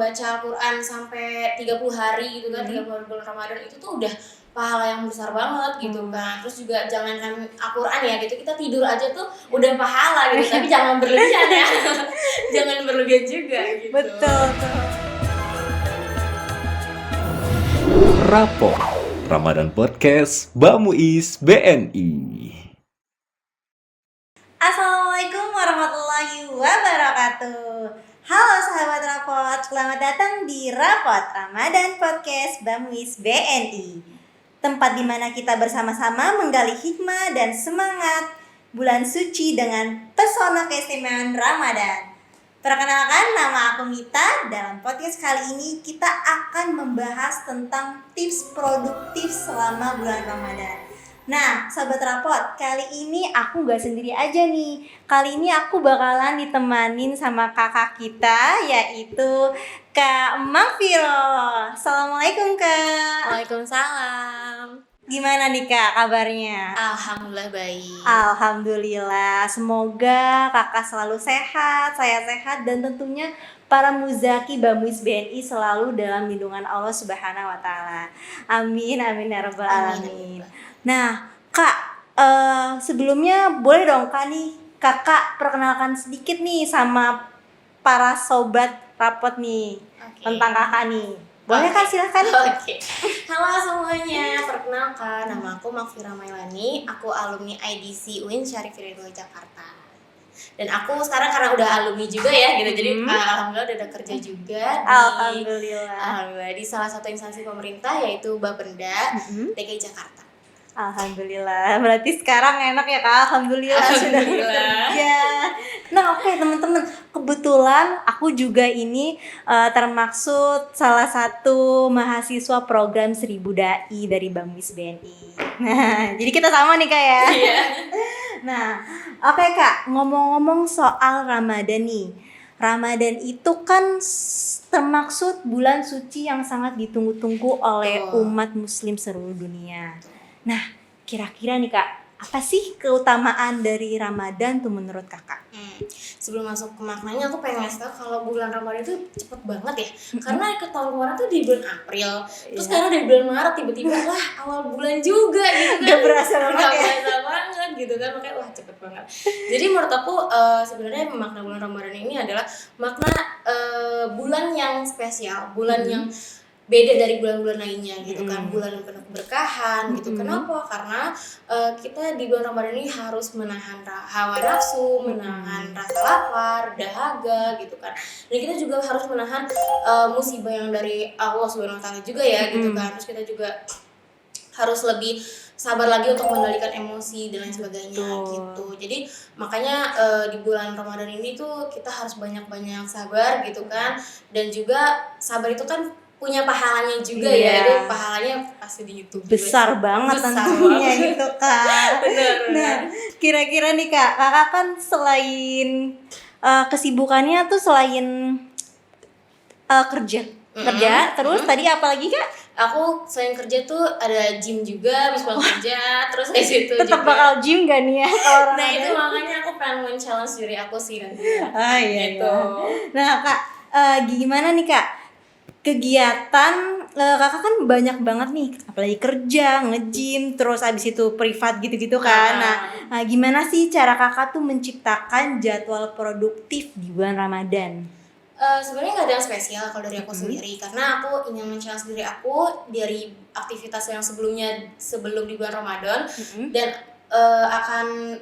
membaca Al-Quran sampai 30 hari gitu kan, 30 hari bulan Ramadan itu tuh udah pahala yang besar banget gitu kan. Terus juga jangankan Al-Quran ya gitu, kita tidur aja tuh udah pahala gitu, tapi jangan berlebihan ya. Jangan berlebihan juga gitu. Betul. Rapor Ramadan Podcast Bamuis BNI. Assalamualaikum warahmatullahi wabarakatuh. Halo sahabat Rapot, selamat datang di Rapot Ramadan Podcast Bamuis BNI. Tempat di mana kita bersama-sama menggali hikmah dan semangat bulan suci dengan pesona keistimewaan Ramadan. Perkenalkan, nama aku Mita. Dalam podcast kali ini kita akan membahas tentang tips produktif selama bulan Ramadan. Nah, sahabat Rapot, kali ini aku gak sendiri aja nih. Kali ini aku bakalan ditemanin sama kakak kita, yaitu Kak Magfiro. Assalamualaikum Kak. Waalaikumsalam. Gimana nih Kak kabarnya? Alhamdulillah baik. Alhamdulillah, semoga kakak selalu sehat, saya sehat, dan tentunya para muzaki Bamuis BNI selalu dalam lindungan Allah Subhanahu wa Ta'ala. Amin, amin ya Rabbal Alamin. Nah, Kak, sebelumnya boleh dong Kak nih, kakak perkenalkan sedikit nih sama para sobat Rapot nih, tentang kakak nih. Boleh Kak, silahkan. Oke. Halo semuanya, perkenalkan nama aku Magfira Mailani. Aku alumni IDC UIN Syarif Hidayatullah Jakarta. Dan aku sekarang karena udah alumni juga ya gitu. Jadi alhamdulillah udah kerja juga Alhamdulillah. di salah satu instansi pemerintah yaitu Bapenda DKI Jakarta. Alhamdulillah, berarti sekarang enak ya Kak. Alhamdulillah. Sudah bekerja. Nah oke, teman-teman, kebetulan aku juga ini termaksud salah satu mahasiswa program 1000 Dai dari Bamuis BNI. Nah, jadi kita sama nih Kak ya. Iya. Nah, oke Kak, ngomong-ngomong soal Ramadan nih. Ramadan itu kan termaksud bulan suci yang sangat ditunggu-tunggu oleh umat muslim seluruh dunia. Nah, kira-kira nih Kak, apa sih keutamaan dari Ramadan tuh menurut Kakak? Sebelum masuk ke maknanya, aku pengen ngasih tau kalau bulan Ramadan itu cepet banget ya. Karena ke tahun kemarin tuh di bulan April, terus sekarang di bulan Maret tiba-tiba wah awal bulan juga gitu kan. Gak berasa banget ya. Gak berasa banget gitu kan, makanya wah cepet banget. Jadi menurut aku sebenarnya makna bulan Ramadan ini adalah makna bulan yang spesial, bulan yang beda dari bulan-bulan lainnya gitu kan, bulan yang penuh keberkahan gitu. Kenapa? Karena kita di bulan Ramadan ini harus menahan hawa nafsu, menahan rasa lapar, dahaga gitu kan. Dan kita juga harus menahan musibah yang dari Allah Subhanahu wa Ta'ala juga ya gitu kan. Terus kita juga harus lebih sabar lagi untuk mengendalikan emosi dan lain sebagainya gitu. Jadi makanya di bulan Ramadan ini tuh kita harus banyak-banyak sabar gitu kan. Dan juga sabar itu kan punya pahalanya juga ya, itu pahalanya pasti di YouTube besar banget tentunya itu Kak. Bener. Nah, kira-kira nih Kak, kakak kan selain kesibukannya tuh selain kerja, terus tadi apa lagi Kak? Aku selain kerja tuh ada gym juga, habis pulang kerja, terus kayak situ tetap juga. bakal gym gak nih ya? Nah itu makanya aku pengen men-challenge diri aku sih nanti. Gitu. Nah Kak, gimana nih Kak? Kegiatan kakak kan banyak banget nih, apalagi kerja, nge-gym, terus abis itu privat gitu-gitu kan. Nah, gimana sih cara kakak tuh menciptakan jadwal produktif di bulan Ramadan? Sebenarnya nggak ada yang spesial kalau dari aku sendiri, karena aku ingin men-challenge diri aku dari aktivitas yang sebelum di bulan Ramadan dan akan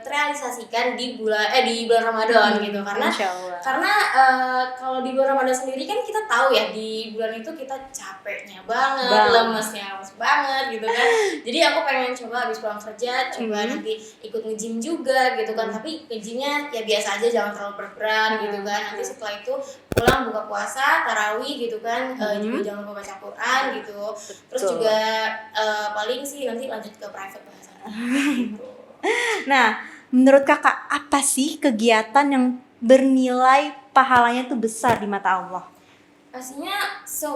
terrealisasikan di bulan Ramadan gitu. Karena kalau di bulan Ramadan sendiri kan kita tahu ya, di bulan itu kita capeknya banget, lemesnya banget gitu kan. Jadi aku pengen coba habis pulang kerja coba nanti ikut nge-gym juga gitu kan. Tapi nge-gymnya ya biasa aja, jangan terlalu berat gitu kan. Nanti setelah itu pulang buka puasa, tarawih gitu kan, juga jangan lupa baca Quran gitu. Terus juga paling sih nanti lanjut ke private bahasa. Nah, menurut kakak apa sih kegiatan yang bernilai pahalanya tuh besar di mata Allah? Pastinya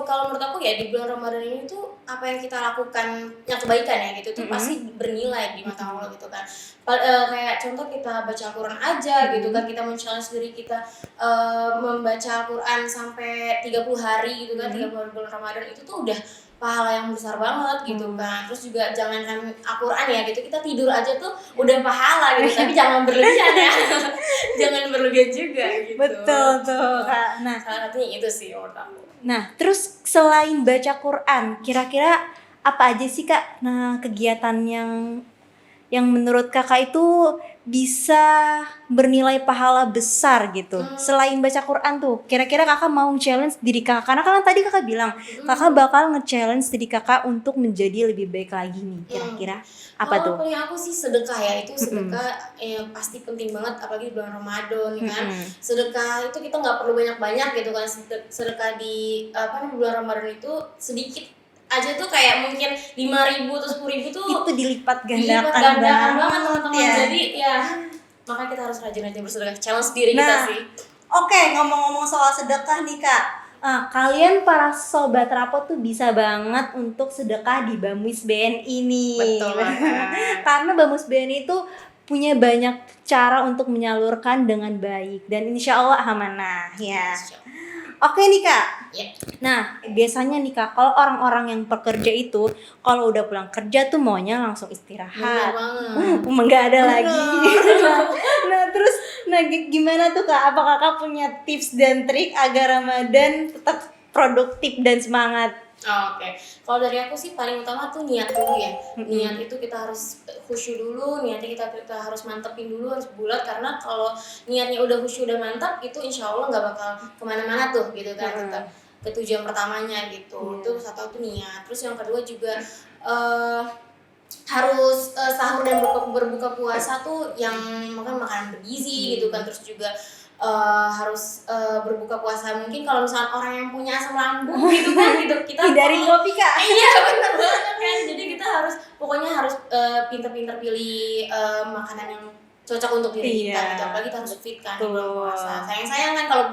kalau menurut aku ya di bulan Ramadan ini tuh apa yang kita lakukan yang kebaikan ya gitu tuh pasti bernilai di mata Allah gitu kan. Kayak contoh kita baca Al-Quran aja gitu kan, kita men-challenge diri kita membaca Al-Quran sampai 30 hari gitu kan, 30 hari bulan Ramadan itu tuh udah pahala yang besar banget gitu kan. Terus juga jangankan Al-Quran ya gitu, kita tidur aja tuh udah pahala gitu, tapi jangan berlebihan ya. Jangan berlebihan juga gitu. Betul tuh Kak. Nah, Salah satunya itu sih menurut aku. Nah, terus selain baca Quran, kira-kira apa aja sih Kak? Nah, kegiatan yang menurut Kakak itu bisa bernilai pahala besar gitu. Selain baca Quran tuh, kira-kira Kakak mau challenge diri Kakak? Karena kan tadi Kakak bilang, Kakak bakal nge-challenge diri Kakak untuk menjadi lebih baik lagi nih. Kira-kira apa tuh? Kalau punya aku sih sedekah ya, itu sedekah pasti penting banget apalagi di bulan Ramadan kan. Sedekah itu kita nggak perlu banyak-banyak gitu kan. Sedekah di bulan Ramadan itu sedikit aja tuh kayak mungkin 5.000 atau 10.000 tuh Itu dilipat gandakan gandakan banget teman-teman ya. Jadi ya makanya kita harus rajin-rajin bersedekah, challenge diri kita Nah, sih. Oke, ngomong-ngomong soal sedekah nih Kak. Kalian para sobat rapot tuh bisa banget untuk sedekah di Bamus BNI nih. Betul banget. Karena Bamus BNI itu punya banyak cara untuk menyalurkan dengan baik dan insya Allah amanah ya. Oke nih Kak. Ya. Nah, biasanya nih Kak, kalau orang-orang yang pekerja itu kalau udah pulang kerja tuh maunya langsung Benar istirahat. banget. Nggak ada lagi. Nah, terus gimana tuh Kak? Apa Kakak punya tips dan trik agar Ramadan tetap produktif dan semangat? Oke. Kalau dari aku sih paling utama tuh niat dulu ya. Niat itu kita harus khusyuk dulu, niatnya kita harus mantepin dulu, harus bulat, karena kalau niatnya udah khusyuk udah mantap itu insya Allah nggak bakal kemana-mana tuh gitu kan. Tetap ke tujuan pertamanya gitu. Itu satu tuh niat. Terus yang kedua juga harus sahur dan berbuka puasa tuh yang makan makanan bergizi gitu kan. Terus juga harus berbuka puasa mungkin kalau misalnya orang yang punya asam lambung gitu kan gitu kita Hindarin kopi Kak. iya benar banget kan, jadi kita harus pokoknya harus pinter-pinter pilih makanan yang cocok untuk diri kita gitu, apalagi kita harus fit kan di bulan puasa. Sayang kan kalau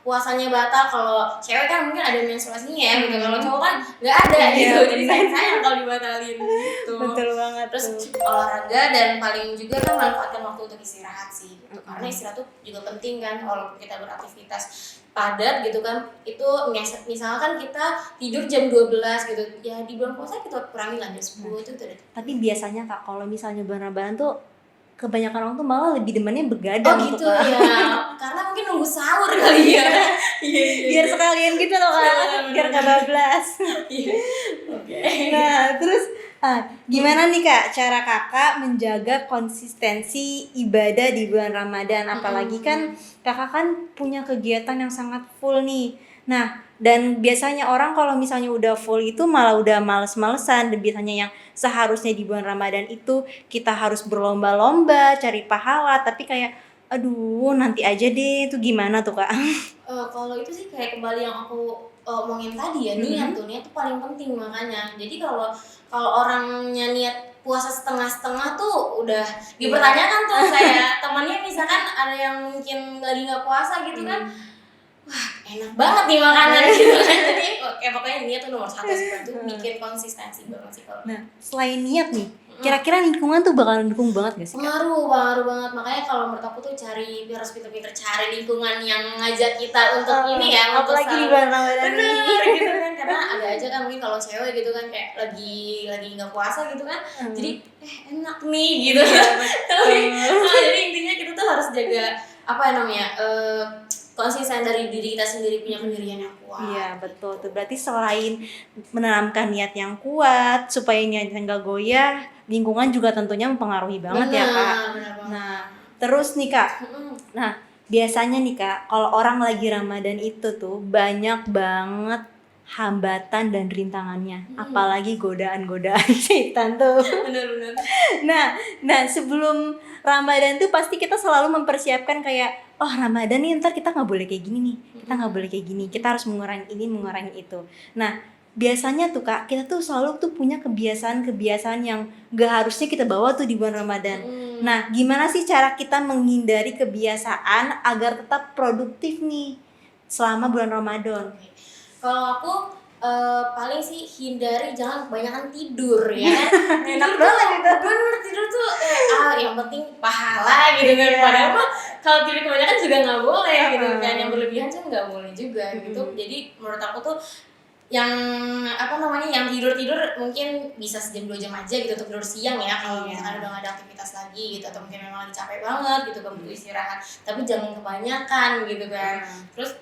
puasanya batal, kalau cewek kan mungkin ada menstruasinya ya gitu, kalau cowok kan nggak ada gitu, jadi sayang kalau dibatalin gitu. Betul banget. Terus olahraga dan paling juga kan manfaatkan waktu untuk istirahat sih gitu. Karena istirahat tuh juga penting kan walaupun kita beraktivitas padat gitu kan. Itu misalkan kita tidur jam 12 gitu ya, di bulan puasa kita kurangi lah jam 10 itu udah. Tapi biasanya Kak, kalau misalnya bulan Ramadan tuh kebanyakan orang tuh malah lebih demennya begadang gitu Kak. ya, karena mungkin nunggu sahur kali ya. Biar sekalian gitu loh Kak, biar gak bablas. Nah, terus gimana nih Kak cara Kakak menjaga konsistensi ibadah di bulan Ramadan? Apalagi kan Kakak kan punya kegiatan yang sangat full nih. Nah, dan biasanya orang kalau misalnya udah full itu malah udah males-malesan. Dan biasanya yang seharusnya di bulan Ramadan itu kita harus berlomba-lomba cari pahala, tapi kayak aduh nanti aja deh. Itu gimana tuh Kak? Kalau itu sih kayak kembali yang aku omongin tadi ya, niat tuh paling penting. Makanya jadi kalau orangnya niat puasa setengah-setengah tuh udah dipertanyakan tuh. Kayak temannya misalkan ada yang mungkin lagi nggak puasa gitu kan, wah enak banget nih makanan gitu kan. Jadi pokoknya niat tuh nomor satu sih, itu bikin konsistensi banget sih kalau. Nah, selain niat nih, kira-kira lingkungan tuh bakalan dukung banget gak sih Kak? Pengaruh banget. Makanya kalau menurut aku tuh harus pinter-pinter cari lingkungan yang ngajak kita untuk ini ya, untuk apalagi di bulan Ramadan ini. bener gitu kan, karena ada aja kan mungkin kalau cewek gitu kan kayak lagi nggak puasa gitu kan, jadi enak nih gitu kan. Jadi intinya kita tuh harus jaga konsisten dari diri kita sendiri, punya pendirian yang kuat. Iya betul tuh, berarti selain menanamkan niat yang kuat supaya niatnya nggak goyah, lingkungan juga tentunya mempengaruhi banget ya Kak. Benar banget. Nah terus nih Kak, nah biasanya nih Kak, kalau orang lagi Ramadan itu tuh banyak banget hambatan dan rintangannya, apalagi godaan-godaan setan tuh. Benar. Nah sebelum Ramadan tuh pasti kita selalu mempersiapkan kayak Ramadan nih ntar kita nggak boleh kayak gini nih, kita nggak boleh kayak gini, kita harus mengurangi ini, mengurangi itu. Nah biasanya tuh Kak, kita tuh selalu tuh punya kebiasaan-kebiasaan yang gak harusnya kita bawa tuh di bulan Ramadan. Nah gimana sih cara kita menghindari kebiasaan agar tetap produktif nih selama bulan Ramadan? Kalau aku paling sih hindari jangan kebanyakan tidur ya kan. Enak banget itu. Bener, tidur tuh yang penting pahala gitu kan. Padahal mah kalau tidur kebanyakan juga nggak boleh gitu kan. Yang berlebihan kan nggak boleh juga gitu. Jadi menurut aku tuh yang yang tidur mungkin bisa sejam 2 jam aja gitu untuk tidur siang ya kalau misalkan udah gak ada aktivitas lagi gitu, atau mungkin memang lagi capek banget gitu butuh istirahat, tapi jangan kebanyakan gitu kan. Terus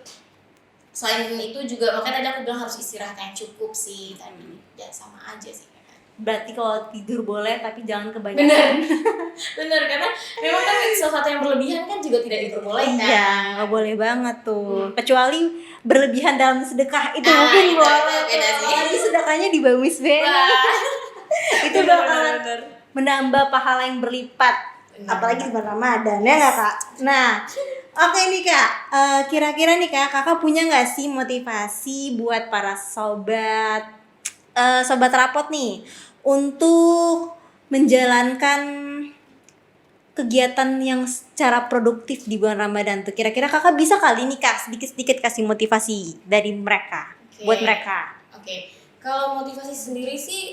selain itu juga makanya tadi aku bilang harus istirahat yang cukup sih tadi, ya sama aja sih. Berarti kalau tidur boleh tapi jangan kebanyakan. Bener karena memang kan sesuatu yang berlebihan kan juga tidak diperbolehkan. Iya, nggak boleh banget tuh. Kecuali berlebihan dalam sedekah itu mungkin itu boleh. beda sih. Apalagi sedekahnya di Bamus BNI. Itu bakalan menambah pahala yang berlipat. Apalagi di bulan Ramadan ya nggak Kak? Nah, oke nih Kak. Kira-kira nih Kak, Kakak punya nggak sih motivasi buat para sobat rapot nih untuk menjalankan kegiatan yang secara produktif di bulan Ramadan tuh? Kira-kira Kakak bisa kali nih Kak sedikit-sedikit kasih motivasi dari mereka buat mereka. Oke. Kalau motivasi sendiri sih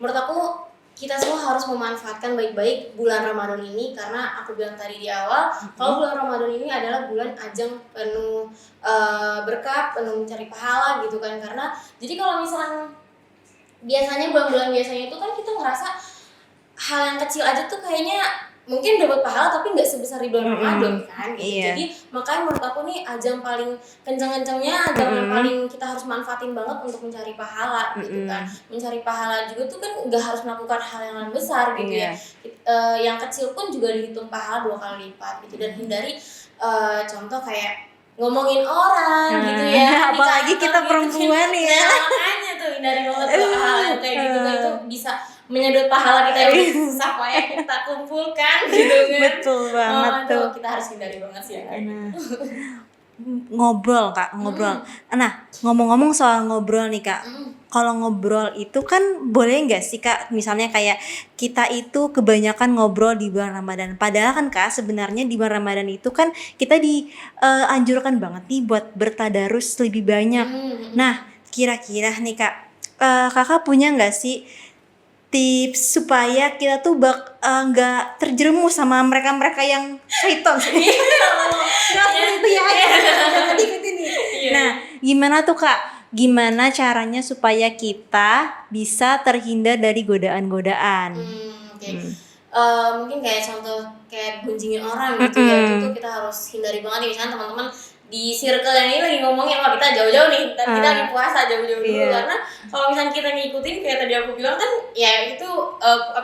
menurut aku kita semua harus memanfaatkan baik-baik bulan Ramadan ini, karena aku bilang tadi di awal kalau bulan Ramadan ini adalah bulan ajang penuh berkah, penuh mencari pahala gitu kan. Karena jadi kalau misalnya biasanya bulan-bulan biasanya itu kan kita ngerasa hal yang kecil aja tuh kayaknya mungkin dapat pahala tapi nggak sebesar di bulan Ramadan kan gitu. Iya. Jadi makanya menurut aku nih ajang paling kenceng-kencengnya, ajang yang paling kita harus manfaatin banget untuk mencari pahala gitu kan. Mencari pahala juga tuh kan nggak harus melakukan hal yang besar gitu ya. Yang kecil pun juga dihitung pahala 2 kali lipat gitu. Dan hindari contoh kayak ngomongin orang gitu ya. Apalagi kita perempuan ya. Nah, makanya tuh hindari banget hal yang kayak gitu tuh, itu bisa menyedot pahala kita yang susah payah kita kumpulkan gitu kan. Betul banget tuh. Kita harus hindari banget sih ya kayak gitu. Ngobrol Kak, ngobrol. Nah, ngomong-ngomong soal ngobrol nih Kak. Kalau ngobrol itu kan boleh nggak sih Kak, misalnya kayak kita itu kebanyakan ngobrol di bulan Ramadan. Padahal kan Kak sebenarnya di bulan Ramadan itu kan kita dianjurkan banget nih buat bertadarus lebih banyak. Nah, kira-kira nih Kak, Kakak punya nggak sih tips supaya kita tuh nggak terjerumus sama mereka-mereka yang syaiton? Nggak itu ya, jangan ikutin nih. Nah, gimana tuh Kak? Gimana caranya supaya kita bisa terhindar dari godaan-godaan? Mungkin kayak contoh kayak gunjingin orang gitu ya, itu tuh kita harus hindari banget nih. Misalnya teman-teman di circle yang ini lagi ngomongin, wah kita jauh-jauh nih, kita lagi puasa jauh-jauh dulu. Karena kalau misalnya kita ngikutin kayak tadi aku bilang kan, ya itu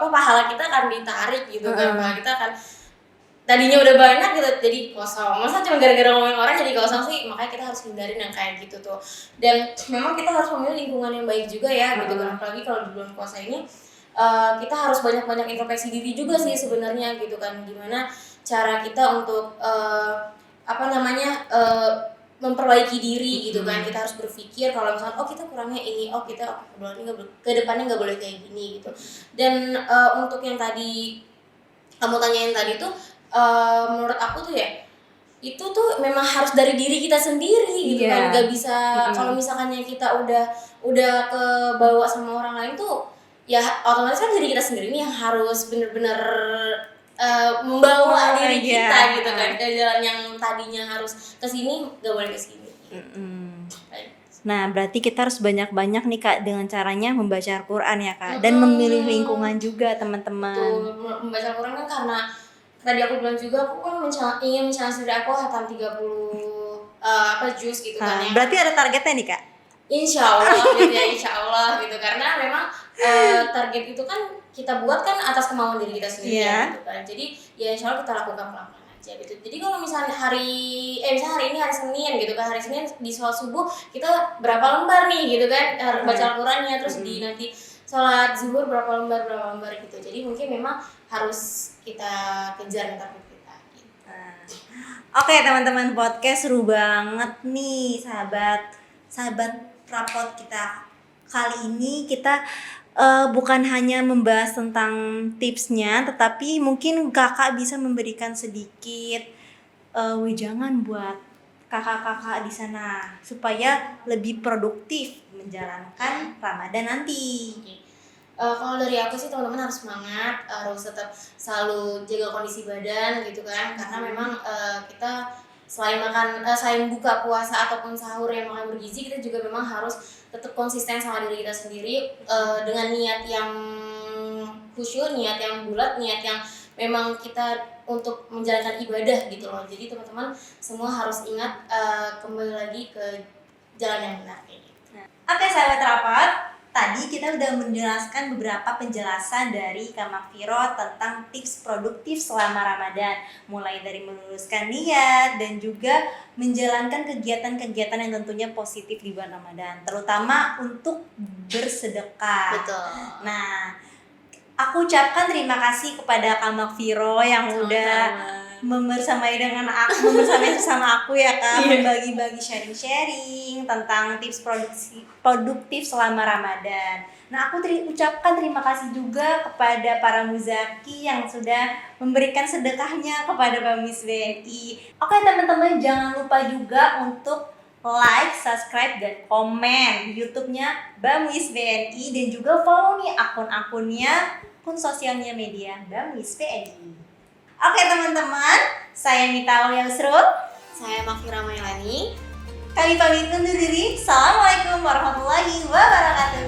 pahala kita akan ditarik gitu kan, pahala kita akan tadinya udah banyak gitu jadi kosong. Masa cuma gara-gara ngomongin orang jadi kosong sih? Makanya kita harus hindarin yang kayak gitu tuh. Dan memang kita harus memilih lingkungan yang baik juga ya gitu kan. Apalagi kalau di bulan puasa ini kita harus banyak-banyak introspeksi diri juga sih sebenarnya gitu kan. Gimana cara kita untuk memperbaiki diri gitu kan. Kita harus berpikir kalau misalnya kita kurangnya ini, kita ke depannya nggak boleh kayak gini gitu. Dan untuk yang tadi kamu tanyain tadi tuh, menurut aku tuh ya itu tuh memang harus dari diri kita sendiri gitu kan. Nggak bisa kalau misalkannya kita udah kebawa sama orang lain tuh ya otomatis kan diri kita sendiri nih yang harus bener-bener membawa diri kita gitu kan ke jalan yang tadinya harus kesini nggak boleh kesini gitu. Nah, berarti kita harus banyak-banyak nih Kak dengan caranya membaca Al-Quran ya Kak. Dan memilih lingkungan juga teman-teman. Tuh, membaca Al-Quran kan karena tadi aku bilang juga aku kan ingin men-challenge diri aku hatam 30 juz gitu kan ya. Berarti ada targetnya nih Kak? Insya Allah gitu ya, insya Allah gitu. Karena memang target itu kan kita buat kan atas kemauan diri kita sendiri gitu kan. Jadi ya insya Allah kita lakukan pelan-pelan aja gitu. Jadi kalau misalnya hari ini hari Senin gitu kan, hari Senin di sholat subuh kita berapa lembar nih gitu kan, baca Al-Qurannya, terus di nanti sholat zuhur berapa lembar gitu. Jadi mungkin memang harus kita kejar target kita gitu. Oke teman-teman podcast, seru banget nih sahabat rapot kita. Kali ini kita bukan hanya membahas tentang tipsnya, tetapi mungkin kakak bisa memberikan sedikit wejangan buat kakak-kakak di sana supaya lebih produktif menjalankan Ramadan nanti? Kalau dari aku sih teman-teman harus semangat, harus tetap selalu jaga kondisi badan gitu kan, karena memang kita selain buka puasa ataupun sahur yang makan bergizi, kita juga memang harus tetap konsisten sama diri kita sendiri, dengan niat yang khusyuk, niat yang bulat, niat yang memang kita untuk menjalankan ibadah gitu loh. Jadi teman-teman semua harus ingat, kembali lagi ke jalan yang benar kayak gitu. Oke sahabat rapat, tadi kita udah menjelaskan beberapa penjelasan dari Kak Makfiro tentang tips produktif selama Ramadan, mulai dari meluruskan niat dan juga menjalankan kegiatan-kegiatan yang tentunya positif di bulan Ramadan, terutama untuk bersedekah. Betul. Nah, aku ucapkan terima kasih kepada Kak Makfiro yang udah membersamai bersama aku ya Kak, membagi-bagi sharing-sharing tentang tips produktif selama Ramadan. Nah, aku ucapkan terima kasih juga kepada para muzaki yang sudah memberikan sedekahnya kepada Bamus BNI. Oke teman-teman, jangan lupa juga untuk like, subscribe, dan komen di YouTube-nya Bamus BNI, dan juga follow nih akun-akunnya, akun sosialnya media Bamus BNI. Oke teman-teman, saya Mita Aulia Usrul. Saya Makfira Mailani. Kami pamit undur diri. Assalamualaikum warahmatullahi wabarakatuh.